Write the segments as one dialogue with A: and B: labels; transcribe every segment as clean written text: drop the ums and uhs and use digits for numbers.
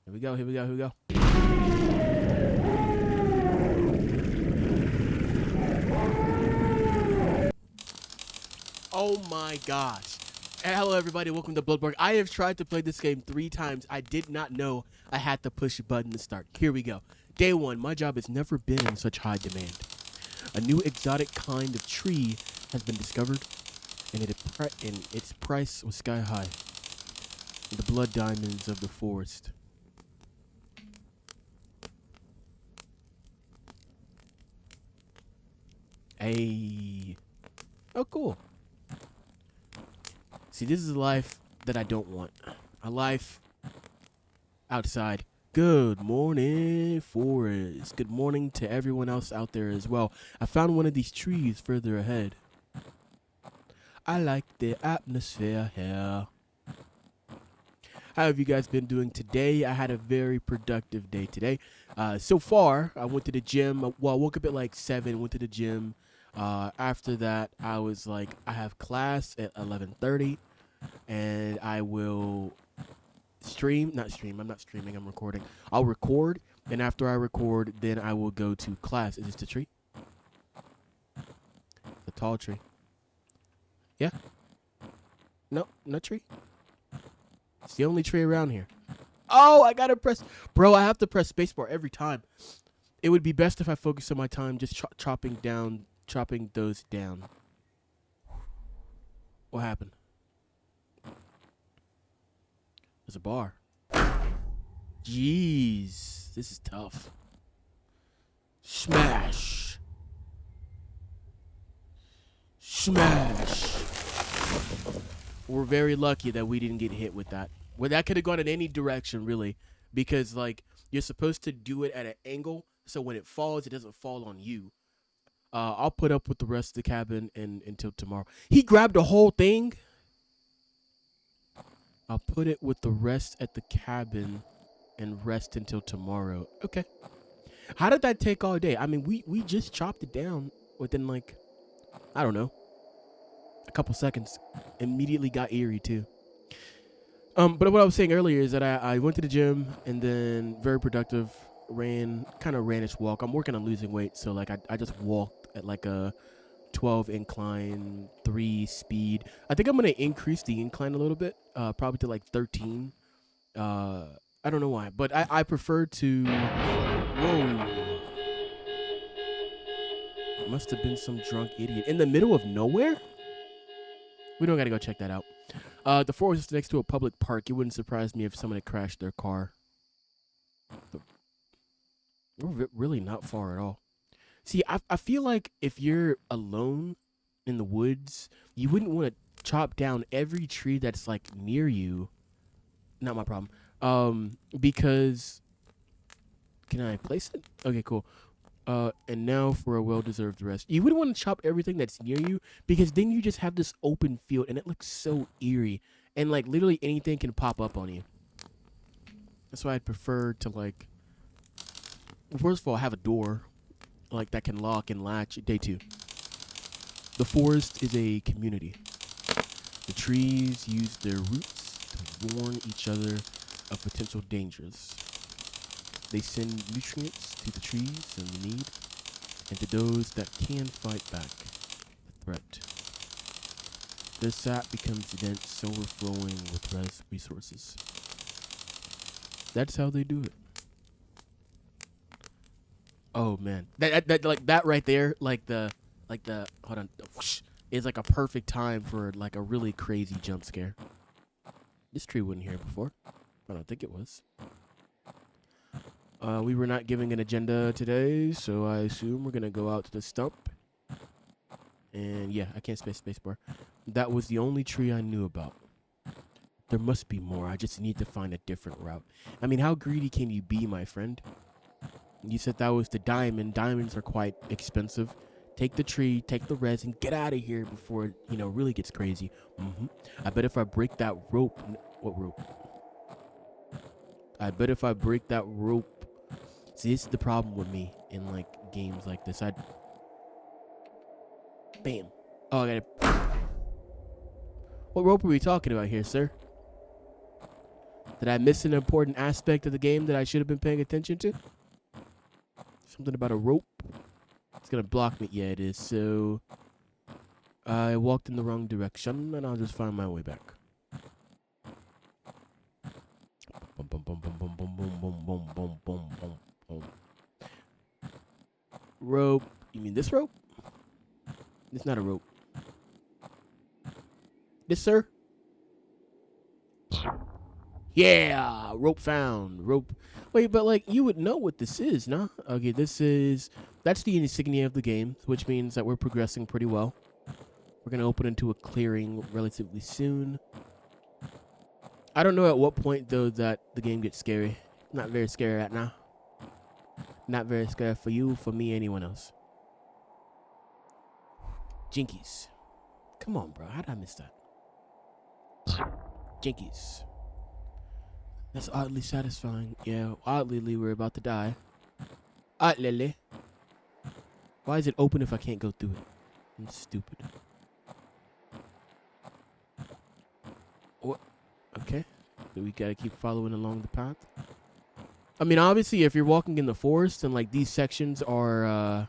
A: Here we go. Here we go. Here we go. Oh my gosh. Hello everybody, welcome to BloodBark. I have tried to play this game 3 times. I did not know I had to push a button to start. Here we go. Day 1, my job has never been in such high demand. A new exotic kind of tree has been discovered, and its price was sky high. The blood diamonds of the forest. Hey. Oh, cool. See, this is a life that I don't want. A life outside. Good morning, forest. Good morning to everyone else out there as well. I found one of these trees further ahead. I like the atmosphere here. How have you guys been doing today? I had a very productive day today. So far, I went to the gym. Well, I woke up at like 7, went to the gym. After that, I was like, I have class at 11:30, and I will I'm not streaming, I'm recording. I'll record, and after I record, then I will go to class. Is this the tree? The tall tree. Yeah? No tree? It's the only tree around here. Oh, I gotta press. Bro, I have to press spacebar every time. It would be best if I focus on my time just chopping those down. What happened? There's a bar. Jeez, this is tough. Smash. Smash. We're very lucky that we didn't get hit with that. Well, that could have gone in any direction, really, because like you're supposed to do it at an angle, so when it falls, it doesn't fall on you. I'll put up with the rest of the cabin until tomorrow. He grabbed the whole thing. I'll put it with the rest at the cabin and rest until tomorrow. Okay. How did that take all day? I mean, we just chopped it down within like, I don't know, a couple seconds. Immediately got eerie too. But what I was saying earlier is that I went to the gym and then very productive, kind of ran its walk. I'm working on losing weight, so like I just walked at like a 12 incline, 3 speed. I think I'm gonna increase the incline a little bit, probably to like 13. I don't know why, but I prefer to. Whoa! Must have been some drunk idiot in the middle of nowhere. We don't gotta go check that out. The forest is next to a public park. It wouldn't surprise me if someone had crashed their car. We're really not far at all. See, I feel like if you're alone in the woods, you wouldn't want to chop down every tree that's like near you. Not my problem. Because can I place it? Okay, cool. And now for a well-deserved rest. You wouldn't want to chop everything that's near you because then you just have this open field and it looks so eerie. And like literally anything can pop up on you. That's why I'd prefer to like, first of all, have a door like that can lock and latch. Day 2. The forest is a community. The trees use their roots to warn each other of potential dangers. They send nutrients to the trees in the need, and to those that can fight back the threat. Their sap becomes dense, overflowing with resources. That's how they do it. Oh man, that like that right there, like the hold on, whoosh, is like a perfect time for like a really crazy jump scare. This tree wasn't here before. I don't think it was. We were not giving an agenda today, so I assume we're gonna go out to the stump. And yeah, I can't spacebar. That was the only tree I knew about. There must be more. I just need to find a different route. I mean, how greedy can you be, my friend? You said that was the diamond. Diamonds are quite expensive. Take the tree, take the res, and get out of here before it, really gets crazy. I bet if I break that rope... What rope? I bet if I break that rope... See, this is the problem with me in, like, games like this. Bam. Oh, I gotta... What rope are we talking about here, sir? Did I miss an important aspect of the game that I should have been paying attention to? Something about a rope. It's going to block me. Yeah, it is. So I walked in the wrong direction, and I'll just find my way back. Boom, boom, boom, boom, boom, boom, boom, boom, boom, boom, boom, boom, boom. Rope. You mean this rope? It's not a rope. This, sir? Yeah, rope found. Rope. Wait, but like you would know what this is, no? Okay, that's the insignia of the game, which means that we're progressing pretty well. We're gonna open into a clearing relatively soon. I don't know at what point though that the game gets scary. Not very scary right now. Not very scary for you, for me, anyone else. Jinkies. Come on, bro. How did I miss that? Jinkies. That's oddly satisfying. Yeah, oddly, we're about to die. Oddly. Why is it open if I can't go through it? I'm stupid. What? Okay. So we gotta keep following along the path. I mean, obviously, if you're walking in the forest and like these sections are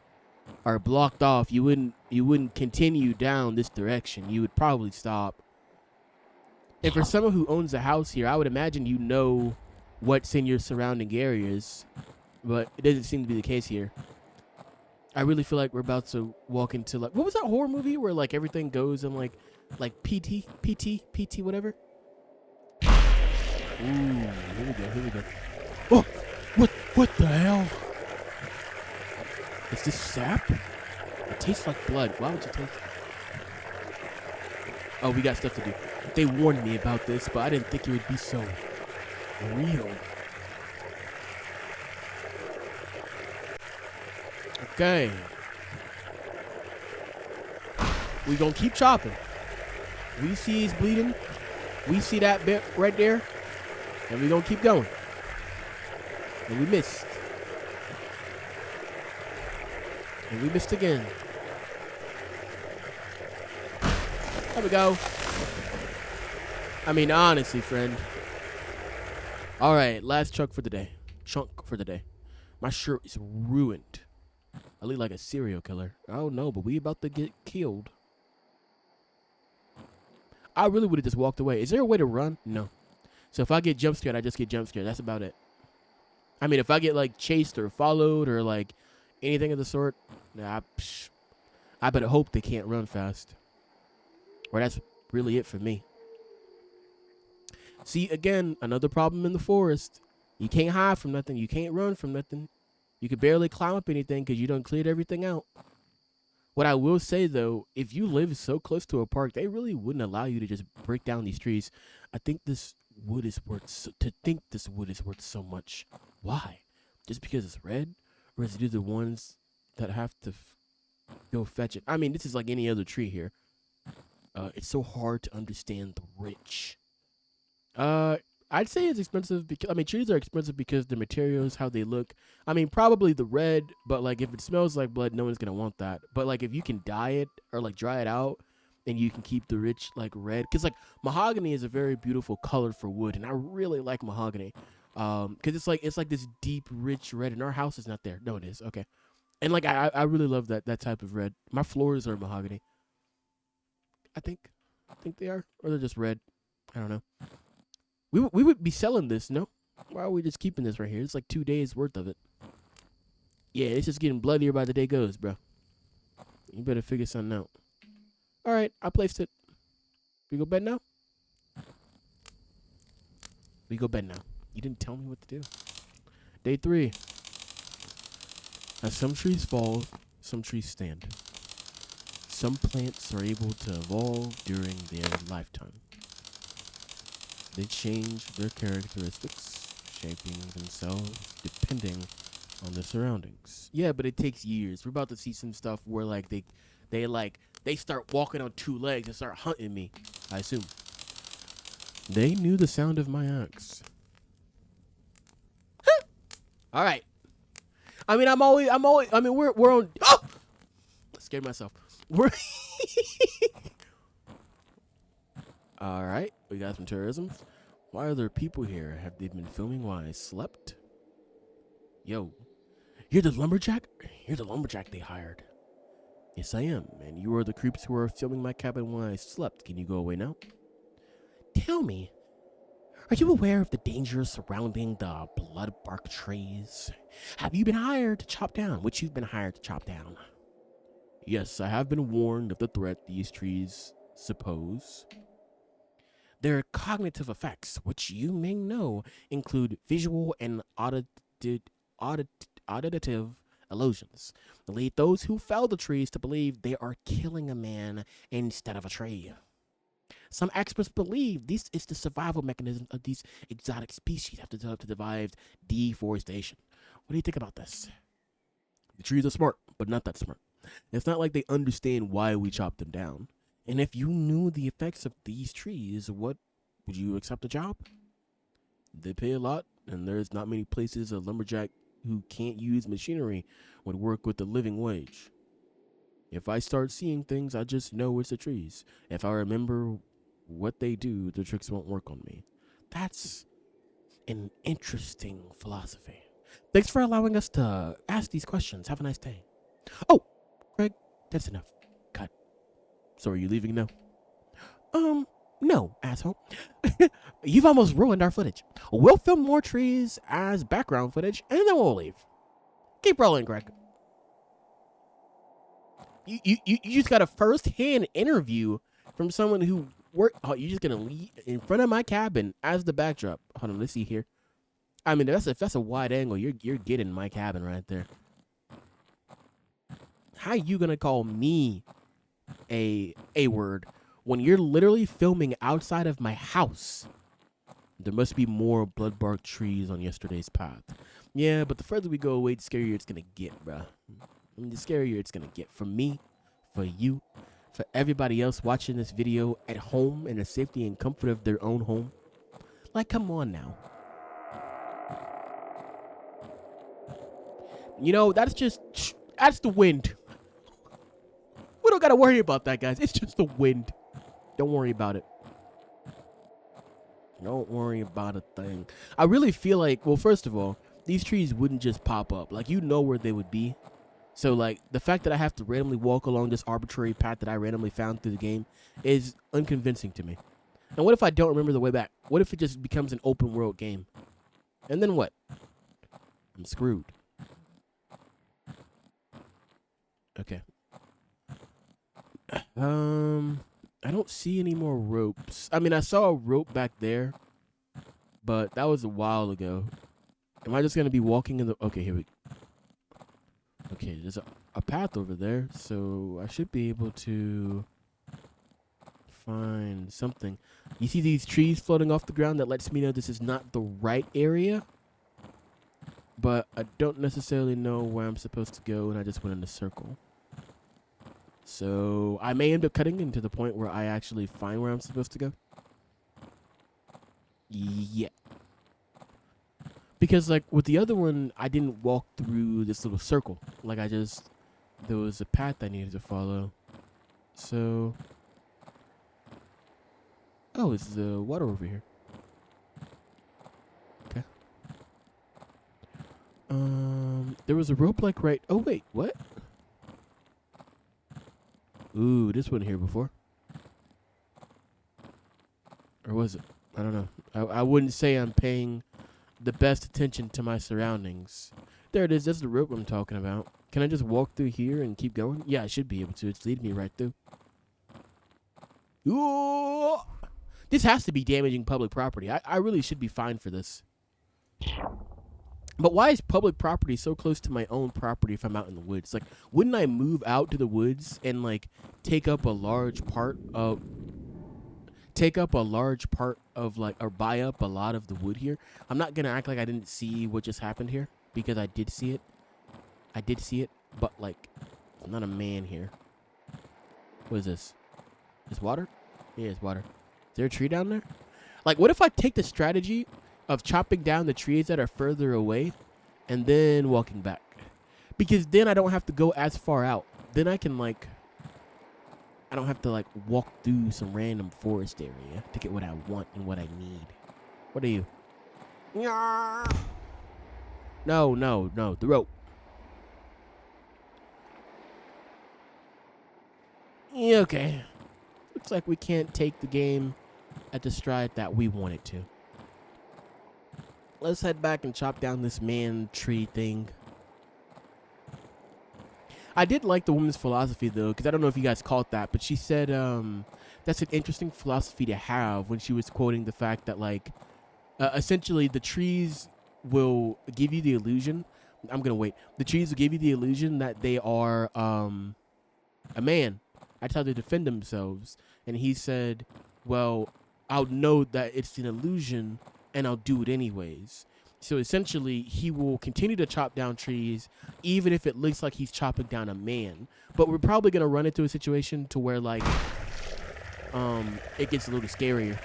A: blocked off, you wouldn't continue down this direction. You would probably stop. And for someone who owns a house here, I would imagine you know what's in your surrounding areas, but it doesn't seem to be the case here. I really feel like we're about to walk into like, what was that horror movie where like everything goes in like PT, whatever? Ooh, here we go. Oh, what the hell? Is this sap? It tastes like blood. Why would you taste it? Oh, we got stuff to do. They warned me about this, but I didn't think it would be so real. Okay. We gonna keep chopping. We see he's bleeding. We see that bit right there. And we gonna keep going. And we missed. And we missed again. There we go. I mean, honestly, friend. All right, last chunk for the day. My shirt is ruined. I look like a serial killer. Oh no, but we about to get killed. I really would have just walked away. Is there a way to run? No. So if I get jump scared, I just get jump scared. That's about it. I mean, if I get like chased or followed or like anything of the sort, I better hope they can't run fast. Or that's really it for me. See, again, another problem in the forest. You can't hide from nothing. You can't run from nothing. You could barely climb up anything because you done cleared everything out. What I will say, though, if you live so close to a park, they really wouldn't allow you to just break down these trees. I think this wood is worth so much. Why? Just because it's red? Or is it the ones that have to go fetch it? I mean, this is like any other tree here. It's so hard to understand the rich. I'd say it's expensive because, I mean, trees are expensive because the materials, how they look. I mean, probably the red, but like if it smells like blood, no one's gonna want that. But like if you can dye it or like dry it out and you can keep the rich like red, because like mahogany is a very beautiful color for wood, and I really like mahogany. Because it's like this deep, rich red, and our house is not there. No, it is. Okay. And like I really love that type of red. My floors are mahogany. I think they are, or they're just red. I don't know. We would be selling this, no? Why are we just keeping this right here? It's like 2 days worth of it. Yeah, it's just getting bloodier by the day goes, bro. You better figure something out. All right, I placed it. We go bed now? We go bed now. You didn't tell me what to do. Day 3. As some trees fall, some trees stand. Some plants are able to evolve during their lifetime. They change their characteristics, shaping themselves depending on their surroundings. Yeah, but it takes years. We're about to see some stuff where like they start walking on 2 legs and start hunting me, I assume. They knew the sound of my axe. All right. I mean, I mean, we're on. Oh! I scared myself. We're. All right. We got some tourism. Why are there people here? Have they been filming while I slept? Yo, you're the lumberjack? You're the lumberjack they hired. Yes, I am, and you are the creeps who are filming my cabin while I slept. Can you go away now? Tell me, are you aware of the dangers surrounding the BloodBark trees? Have you been hired to chop down what you've been hired to chop down? Yes, I have been warned of the threat these trees suppose. Their cognitive effects, which you may know, include visual and auditive illusions. They lead those who fell the trees to believe they are killing a man instead of a tree. Some experts believe this is the survival mechanism of these exotic species after to survive deforestation. What do you think about this? The trees are smart, but not that smart. It's not like they understand why we chop them down. And if you knew the effects of these trees, would you accept the job? They pay a lot, and there's not many places a lumberjack who can't use machinery would work with a living wage. If I start seeing things, I just know it's the trees. If I remember what they do, the tricks won't work on me. That's an interesting philosophy. Thanks for allowing us to ask these questions. Have a nice day. Oh, Greg, that's enough. Cut. So are you leaving now? No, asshole. You've almost ruined our footage. We'll film more trees as background footage, and then we'll leave. Keep rolling, Greg. You just got a first-hand interview from someone who worked. Oh, you're just gonna leave in front of my cabin as the backdrop. Hold on, let's see here. I mean, if that's a wide angle, you're getting my cabin right there. How you gonna call me a word when you're literally filming outside of my house? There must be more BloodBark trees on yesterday's path. Yeah, but the further we go away, the scarier it's gonna get, bruh. I mean, the scarier it's gonna get for me, for you, for everybody else watching this video at home in the safety and comfort of their own home. Like, come on now. You know, that's the wind. We don't gotta worry about that, guys. It's just the wind. Don't worry about it. Don't worry about a thing. I really feel like, well, first of all, these trees wouldn't just pop up. Like, you know where they would be. So, like, the fact that I have to randomly walk along this arbitrary path that I randomly found through the game is unconvincing to me. And what if I don't remember the way back? What if it just becomes an open world game? And then what? I'm screwed. Okay. I don't see any more ropes. I mean, I saw a rope back there, but that was a while ago. Am I just gonna be walking in the? Okay, here we. Okay, there's a path over there, so I should be able to find something. You see these trees floating off the ground? That lets me know this is not the right area, but I don't necessarily know where I'm supposed to go, and I just went in a circle. So I may end up cutting into the point where I actually find where I'm supposed to go. Yeah. Because, like, with the other one, I didn't walk through this little circle. Like, there was a path I needed to follow. So, oh, it's the water over here. Okay. There was a rope, like, right. Oh, wait, what? Ooh, this wasn't here before. Or was it? I don't know. I wouldn't say I'm paying the best attention to my surroundings. There it is. That's the rope I'm talking about. Can I just walk through here and keep going? Yeah, I should be able to. It's leading me right through. Ooh! This has to be damaging public property. I really should be fined for this. But why is public property so close to my own property if I'm out in the woods? Like, wouldn't I move out to the woods and, like, take up a large part of, like, or buy up a lot of the wood here? I'm not going to act like I didn't see what just happened here, because I did see it. I did see it, but, like, I'm not a man here. What is this? Is water? Yeah, it's water. Is there a tree down there? Like, what if I take the strategy of chopping down the trees that are further away and then walking back? Because then I don't have to go as far out. Then I can, like, I don't have to, like, walk through some random forest area to get what I want and what I need. What are you? No, no, no. The rope. Yeah, okay. Looks like we can't take the game at the stride that we want it to. Let's head back and chop down this man tree thing. I did like the woman's philosophy though, because I don't know if you guys caught that, but she said that's an interesting philosophy to have when she was quoting the fact that like essentially the trees will give you the illusion. I'm gonna wait. The trees will give you the illusion that they are a man. That's how they defend themselves. And he said, well, I'll know that it's an illusion and I'll do it anyways. So essentially, he will continue to chop down trees, even if it looks like he's chopping down a man. But we're probably going to run into a situation to where, like, it gets a little scarier.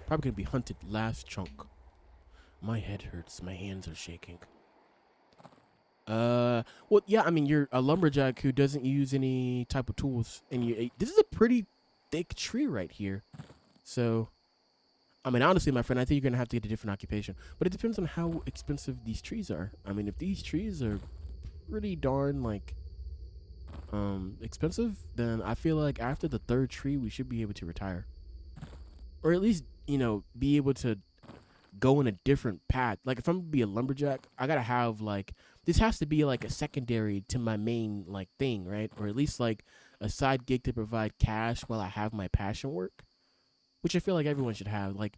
A: Probably going to be hunted last chunk. My head hurts. My hands are shaking. Well, yeah, I mean, you're a lumberjack who doesn't use any type of tools, and this is a pretty thick tree right here. So, I mean, honestly, my friend, I think you're gonna have to get a different occupation. But it depends on how expensive these trees are. I mean, if these trees are pretty darn like expensive, then I feel like after the third tree, we should be able to retire, or at least be able to go in a different path. Like if I'm gonna be a lumberjack, I gotta have like this has to be like a secondary to my main like thing, right? Or at least like a side gig to provide cash while I have my passion work, which I feel like everyone should have. Like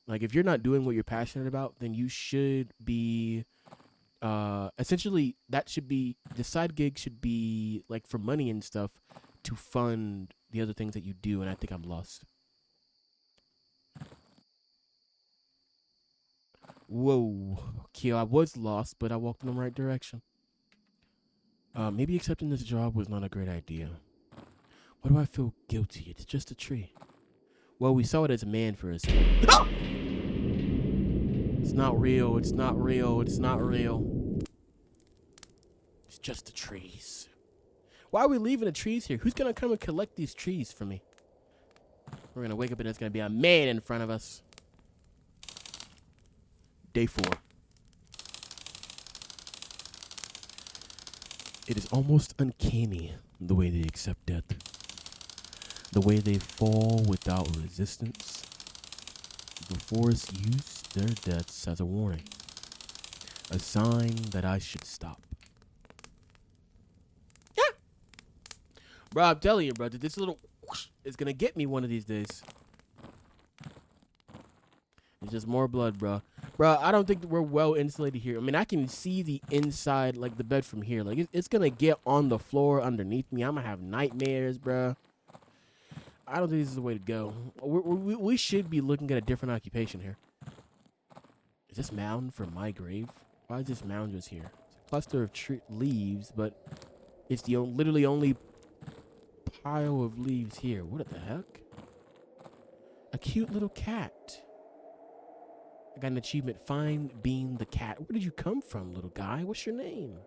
A: if you're not doing what you're passionate about, then you should be essentially that should be the side gig should be like for money and stuff to fund the other things that you do. And I think I'm lost. Whoa. Okay, I was lost, but I walked in the right direction. Maybe accepting this job was not a great idea. Why do I feel guilty? It's just a tree. Well, we saw it as a man for a second. It's not real. It's not real. It's not real. It's just the trees. Why are we leaving the trees here? Who's going to come and collect these trees for me? We're going to wake up and there's going to be a man in front of us. Day 4. It is almost uncanny the way they accept death. The way they fall without resistance. The forest used their deaths as a warning. A sign that I should stop. Yeah. Bro, I'm telling you, bro, this little whoosh is going to get me one of these days. It's just more blood, bro. Bro, I don't think we're well insulated here. I mean, I can see the inside, like, the bed from here. Like, it's going to get on the floor underneath me. I'm going to have nightmares, bro. I don't think this is the way to go. We should be looking at a different occupation here. Is this mound for my grave? Why is this mound just here? It's a cluster of leaves, but it's the literally only pile of leaves here. What the heck? A cute little cat. I got an achievement. Find Bean the cat. Where did you come from, little guy? What's your name?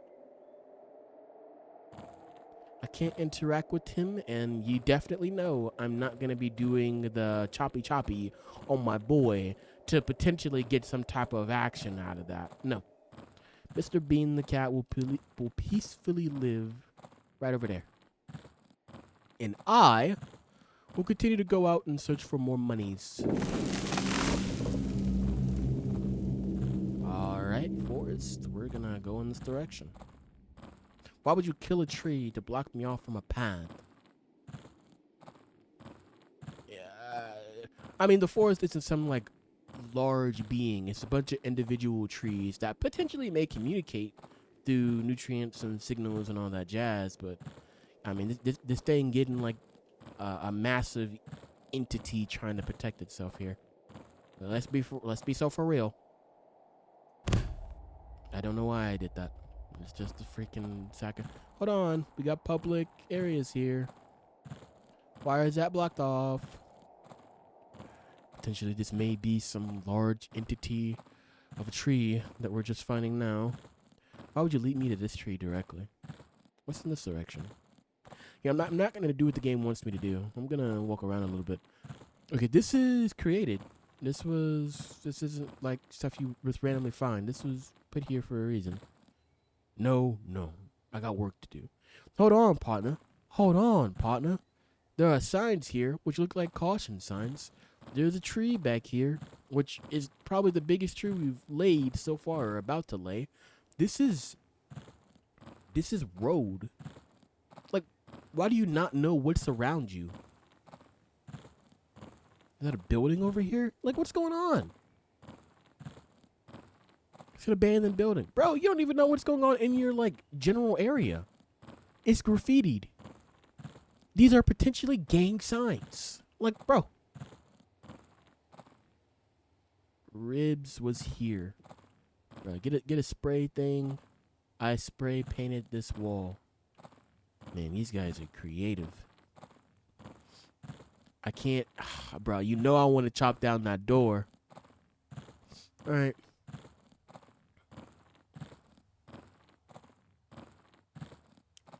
A: I can't interact with him, and you definitely know I'm not going to be doing the choppy on my boy to potentially get some type of action out of that. No. Mr. Bean the cat will peacefully live right over there. And I will continue to go out and search for more monies. Forest, we're gonna go in this direction. Why would you kill a tree to block me off from a path? Yeah, I mean the forest isn't some like large being. It's a bunch of individual trees that potentially may communicate through nutrients and signals and all that jazz. But I mean this thing getting like a massive entity trying to protect itself here. But let's be so for real. I don't know why I did that. It's just a freaking sack of... Hold on. We got public areas here. Why is that blocked off? Potentially this may be some large entity of a tree that we're just finding now. Why would you lead me to this tree directly? What's in this direction? Yeah, I'm not gonna do what the game wants me to do. I'm gonna walk around a little bit. Okay, this is created. This isn't like stuff you just randomly find. This was put here for a reason. No. I got work to do. Hold on, partner. Hold on, partner. There are signs here which look like caution signs. There's a tree back here, which is probably the biggest tree we've laid so far or about to lay. This is road. Like, why do you not know what's around you? Is that a building over here? Like, what's going on? It's an abandoned building. Bro, you don't even know what's going on in your, like, general area. It's graffitied. These are potentially gang signs. Like, bro. Ribs was here. Bro, get a spray thing. I spray painted this wall. Man, these guys are creative. I can't, bro, you know I want to chop down that door. All right.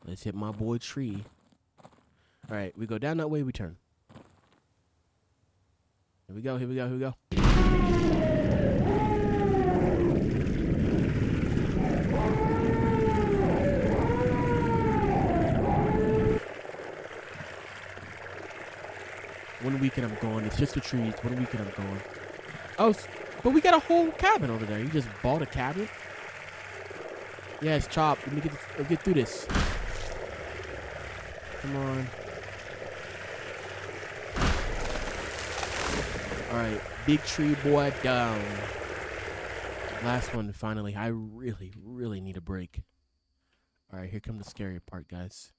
A: Let's hit my boy tree. All right, we go down that way, we turn. Here we go. One weekend I'm going. It's just the trees. One weekend I'm going. Oh, but we got a whole cabin over there. You just bought a cabin? Yeah, it's chopped. Let's get through this. Come on. All right, big tree boy down. Last one, finally. I really need a break. All right, here comes the scary part, guys.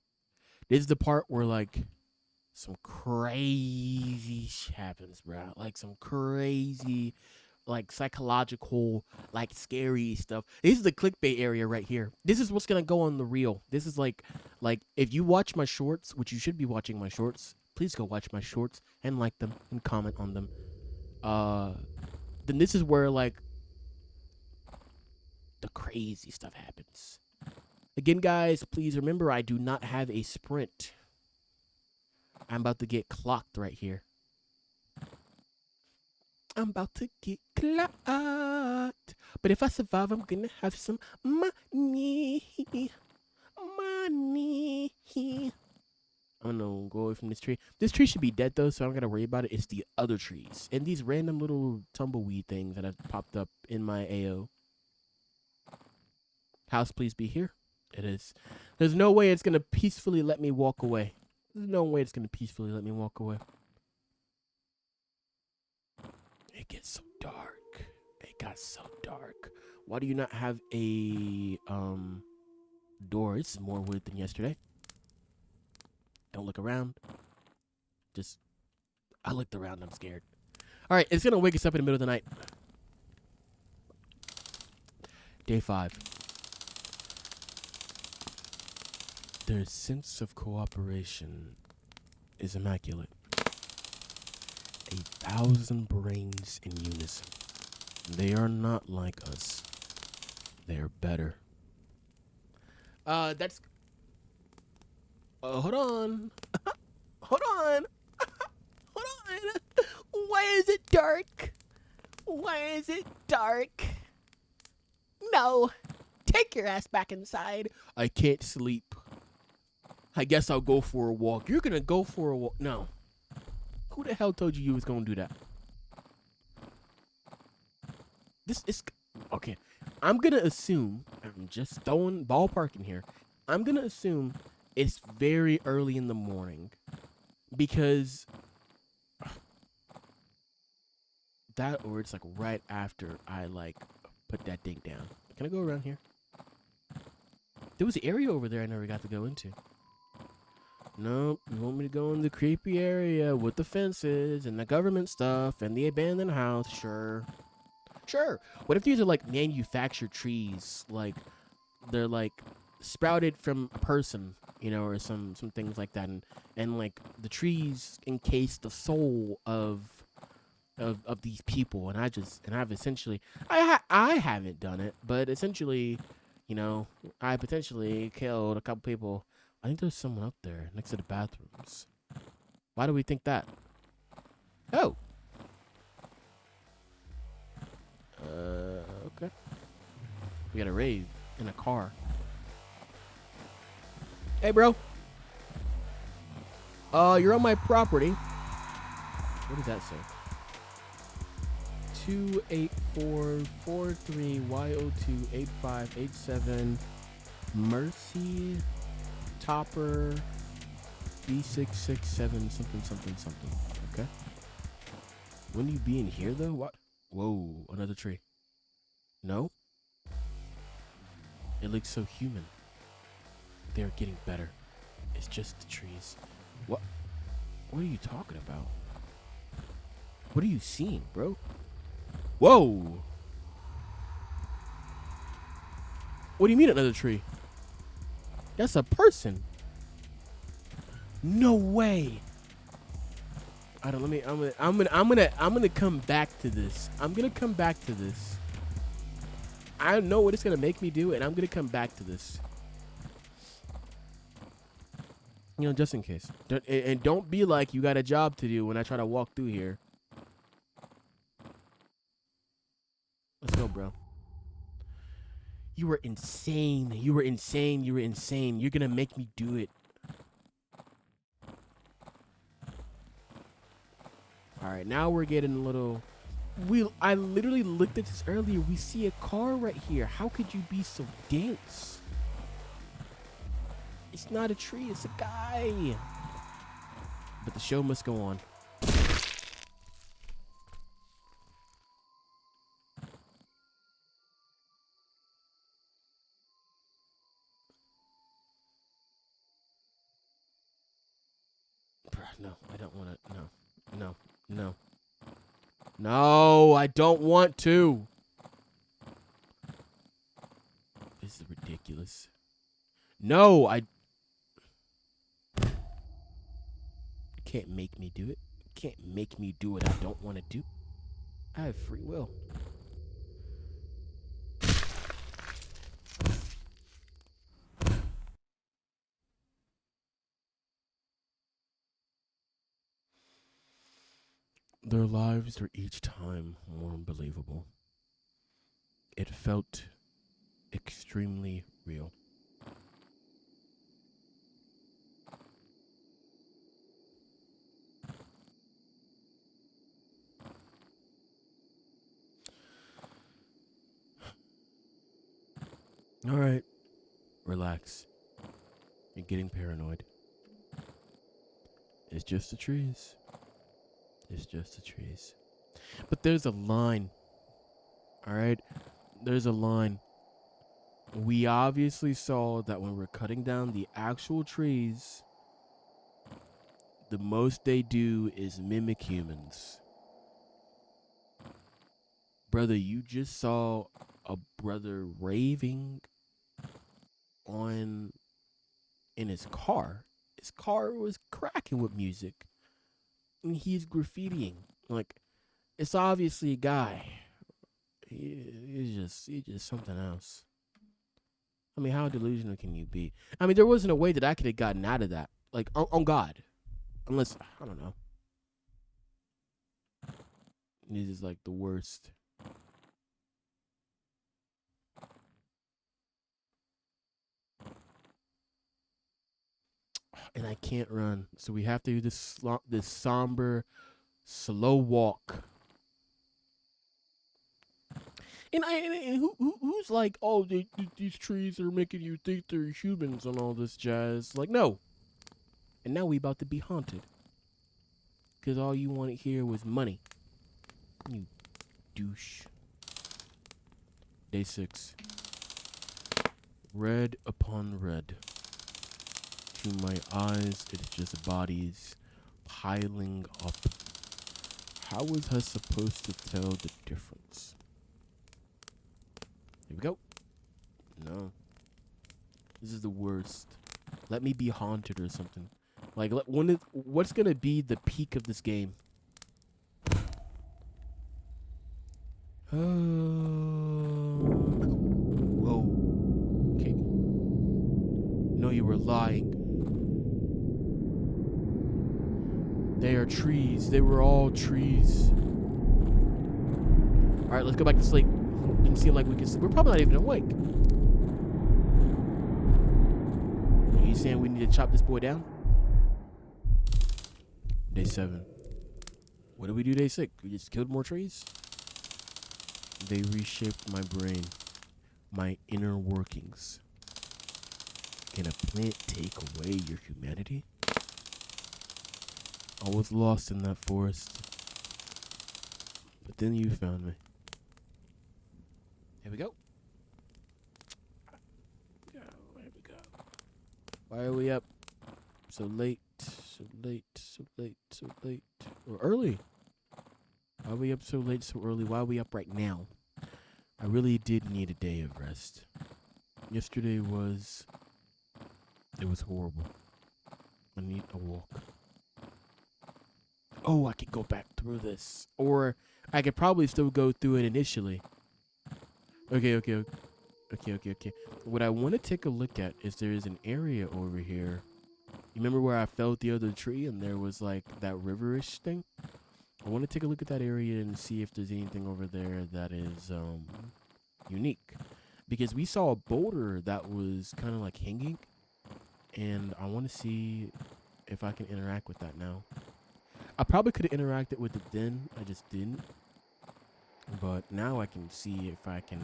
A: This is the part where, like, some crazy shit happens, bro. Like, some crazy, like, psychological, like, scary stuff. This is the clickbait area right here. This is what's gonna go on the reel. This is like, if you watch my shorts, which you should be watching my shorts, please go watch my shorts and like them and comment on them. Then this is where, like, the crazy stuff happens. Again, guys, please remember I do not have a sprint. I'm about to get clocked right here. I'm about to get clocked. But if I survive, I'm gonna have some money. I'm gonna go away from this tree. This tree should be dead, though, so I don't gotta worry about it. It's the other trees. And these random little tumbleweed things that have popped up in my AO. House, please be here. It is. There's no way it's gonna peacefully let me walk away. There's no way it's gonna peacefully let me walk away. It gets so dark. It got so dark. Why do you not have a door? It's more wood than yesterday. Don't look around. I looked around. I'm scared. All right, it's gonna wake us up in the middle of the night. Day 5. Their sense of cooperation is immaculate. 1,000 brains in unison. They are not like us. They are better. That's... hold on. Hold on. Hold on. Why is it dark? Why is it dark? No. Take your ass back inside. I can't sleep. I guess I'll go for a walk. You're gonna go for a walk? No. Who the hell told you was gonna do that? This is... Okay. I'm gonna assume... I'm just throwing ballpark in here. I'm gonna assume it's very early in the morning. Because... that, or it's like right after I, like, put that thing down. Can I go around here? There was an area over there I never got to go into. Nope, you want me to go in the creepy area with the fences and the government stuff and the abandoned house? Sure. Sure. What if these are like manufactured trees? Like, they're like sprouted from a person, you know, or some things like that. And like the trees encase the soul of these people. And I've essentially, I haven't done it, but essentially You know, I potentially killed a couple people. I think there's someone up there next to the bathrooms. Why do we think that? Oh. Okay. We got a rave in a car. Hey, bro. You're on my property. What does that say? 28443Y028587 Mercy Topper B667 something. Okay. Wouldn't you be in here though? What? Whoa, another tree. No? It looks so human. They're getting better. It's just the trees. What? What are you talking about? What are you seeing, bro? Whoa! What do you mean another tree? That's a person. No way. I don't. Let me. I'm gonna come back to this. I'm gonna come back to this. I know what it's gonna make me do, and I'm gonna come back to this. You know, just in case. And don't be like you got a job to do when I try to walk through here. Let's go, bro. You were insane. You were insane. You were insane. You're gonna make me do it. All right, now we're getting a little. I literally looked at this earlier. We see a car right here. How could you be so dense? It's not a tree. It's a guy. But the show must go on. No, I don't want to. No. No, I don't want to. This is ridiculous. No, you can't make me do it. You can't make me do what I don't want to do. I have free will. Their lives are each time more unbelievable. It felt extremely real. All right, relax. You're getting paranoid. It's just the trees. It's just the trees. But there's a line. All right? There's a line. We obviously saw that when we're cutting down the actual trees, the most they do is mimic humans. Brother, you just saw a brother raving in his car. His car was cracking with music. And he's graffitiing. Like, it's obviously a guy. He's just something else. I mean, how delusional can you be? I mean, there wasn't a way that I could have gotten out of that. Like, on God. Unless, I don't know. This is like the worst. And I can't run. So we have to do this somber, slow walk. And who's like, oh, these trees are making you think they're humans and all this jazz. Like, no. And now we about to be haunted. Because all you wanted here was money. You douche. Day 6. Red upon red. To my eyes, it's just bodies piling up. How was I supposed to tell the difference? Here we go. No. This is the worst. Let me be haunted or something. Like, what's gonna be the peak of this game? Whoa. know you were lying. They are trees. They were all trees. Alright, let's go back to sleep. Didn't seem like we could sleep. We're probably not even awake. Are you saying we need to chop this boy down? Day 7. What did we do day 6? We just killed more trees? They reshaped my brain. My inner workings. Can a plant take away your humanity? I was lost in that forest. But then you found me. Here we go. Here we go. Why are we up so late? So late, so late, so late. Or early. Why are we up so late, so early? Why are we up right now? I really did need a day of rest. Yesterday was... It was horrible. I need a walk. Oh, I could go back through this. Or I could probably still go through it initially. Okay. What I want to take a look at is there is an area over here. You remember where I felled the other tree and there was like that riverish thing? I want to take a look at that area and see if there's anything over there that is unique. Because we saw a boulder that was kind of like hanging. And I want to see if I can interact with that now. I probably could have interacted with it then. I just didn't. But now I can see if I can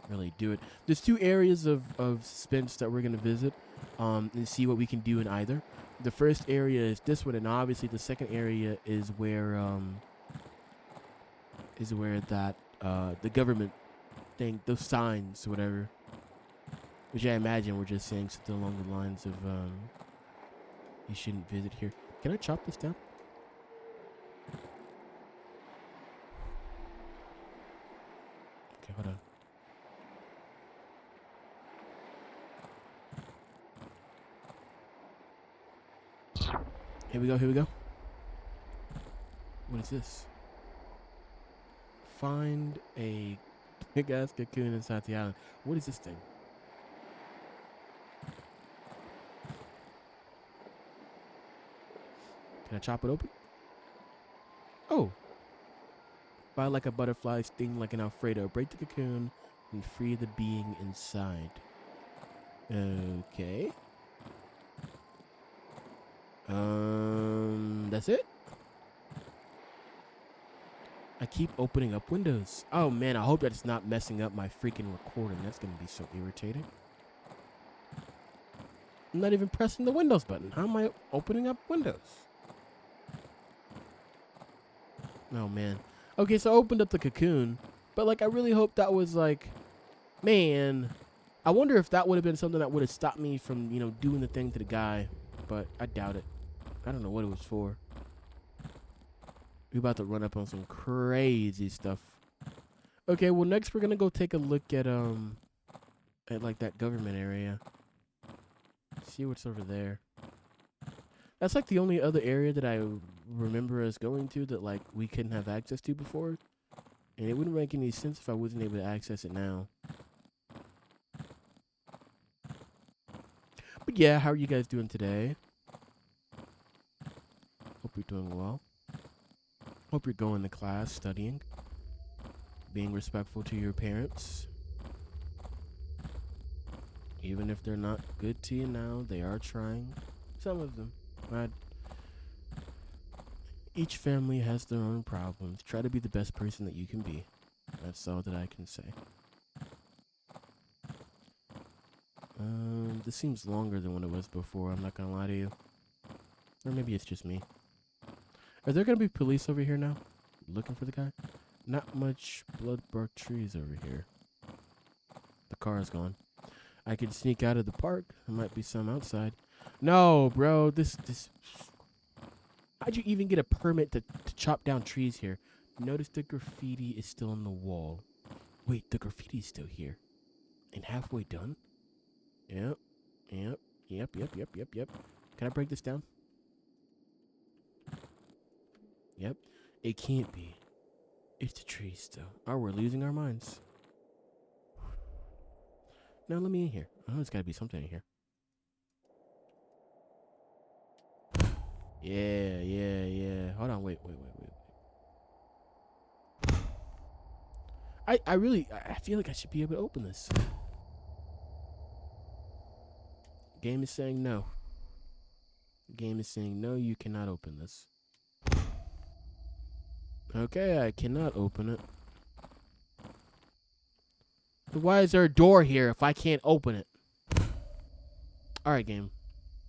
A: really do it. There's 2 areas of suspense that we're going to visit and see what we can do in either. The first area is this one, and obviously the second area is where that the government thing, those signs, whatever, which I imagine we're just saying something along the lines of you shouldn't visit here. Can I chop this down? Okay, hold on. Here we go. What is this? Find a big ass cocoon inside the island. What is this thing? Can I chop it open? Oh. Fly like a butterfly, sting like an Alfredo. Break the cocoon and free the being inside. Okay. That's it? I keep opening up windows. Oh man, I hope that's not messing up my freaking recording. That's gonna be so irritating. I'm not even pressing the Windows button. How am I opening up windows? Oh man. Okay, so I opened up the cocoon, but like I really hope that was like, man, I wonder if that would have been something that would have stopped me from, you know, doing the thing to the guy, but I doubt it. I don't know what it was for. We're about to run up on some crazy stuff. Okay, well next we're gonna go take a look at like that government area. See what's over there. That's like the only other area that I remember us going to that like we couldn't have access to before. And it wouldn't make any sense if I wasn't able to access it now. But yeah, how are you guys doing today? Hope you're doing well. Hope you're going to class, studying, being respectful to your parents. Even if they're not good to you now, they are trying. Some of them. Each family has their own problems. Try to be the best person that you can be. That's all that I can say. This seems longer than what it was before. I'm not gonna lie to you. Or maybe it's just me. Are there gonna be police over here now? Looking for the guy? Not much BloodBark trees over here. The car is gone. I could sneak out of the park. There might be some outside. No, bro. This. How'd you even get a permit to chop down trees here? Notice the graffiti is still on the wall. Wait, the graffiti's still here. And halfway done? Yep. Can I break this down? Yep. It can't be. It's the trees, though. Oh, we're losing our minds. Now let me in here. Oh, there's got to be something in here. Yeah. Hold on, wait. I feel like I should be able to open this. Game is saying no. Game is saying no, you cannot open this. Okay, I cannot open it. But why is there a door here if I can't open it? Alright, game.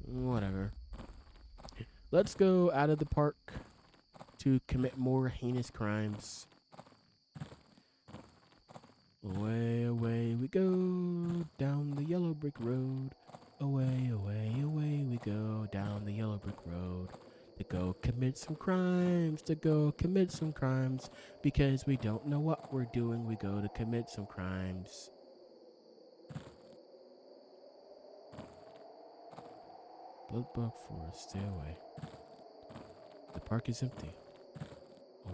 A: Whatever. Let's go out of the park to commit more heinous crimes. Away we go down the yellow brick road. Away we go down the yellow brick road. To go commit some crimes, because we don't know what we're doing, we go to commit some crimes. BloodBark Forest, stay away. The park is empty.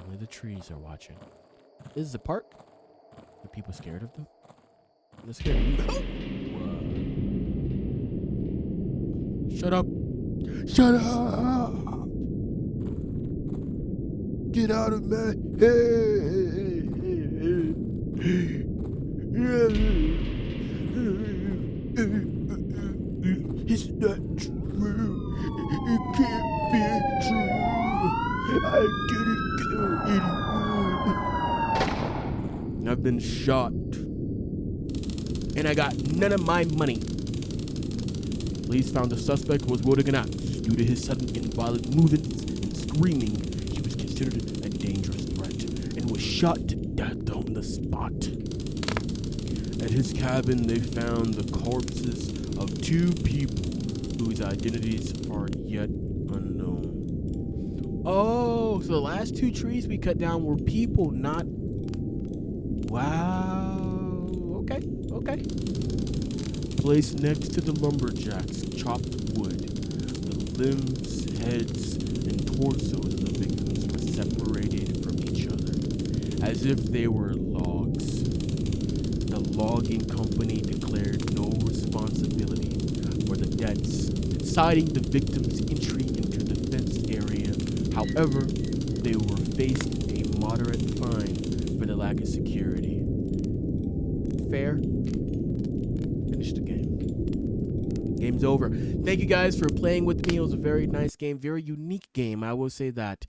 A: Only the trees are watching. This is a park? Are people scared of them? They're scared of you. Shut up! Shut up! Get out of my head! It's not true. It can't be true. I didn't kill anyone. I've been shot. And I got none of my money. Police found the suspect was wielding an axe. Due to his sudden and violent movements and screaming, he was considered a dangerous threat and was shot to death on the spot. At his cabin, they found the corpses of 2 people whose identities are yet unknown. Oh, so the last 2 trees we cut down were people, not... Wow. Okay. Placed next to the lumberjacks, chopped wood. The limbs, heads, and torsos of the victims were separated from each other, as if they were logs. The logging company declared no responsibility for the deaths, citing the victims' entry into the fenced area. However, they were faced a moderate fine for the lack of security. Fair. Finish the game. Game's over. Thank you guys for playing with me. It was a very nice game, very unique game. I will say that.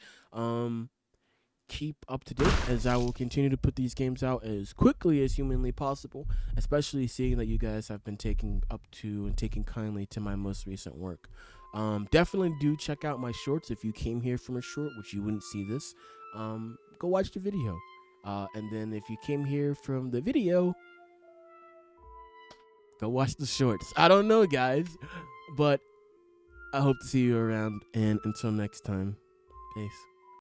A: Keep up to date as I will continue to put these games out as quickly as humanly possible, especially seeing that you guys have been taking kindly to my most recent work. Definitely do check out my shorts. If you came here from a short, which you wouldn't see this, go watch the video. And then if you came here from the video, go watch the shorts. I don't know, guys, but I hope to see you around, and until next time, peace.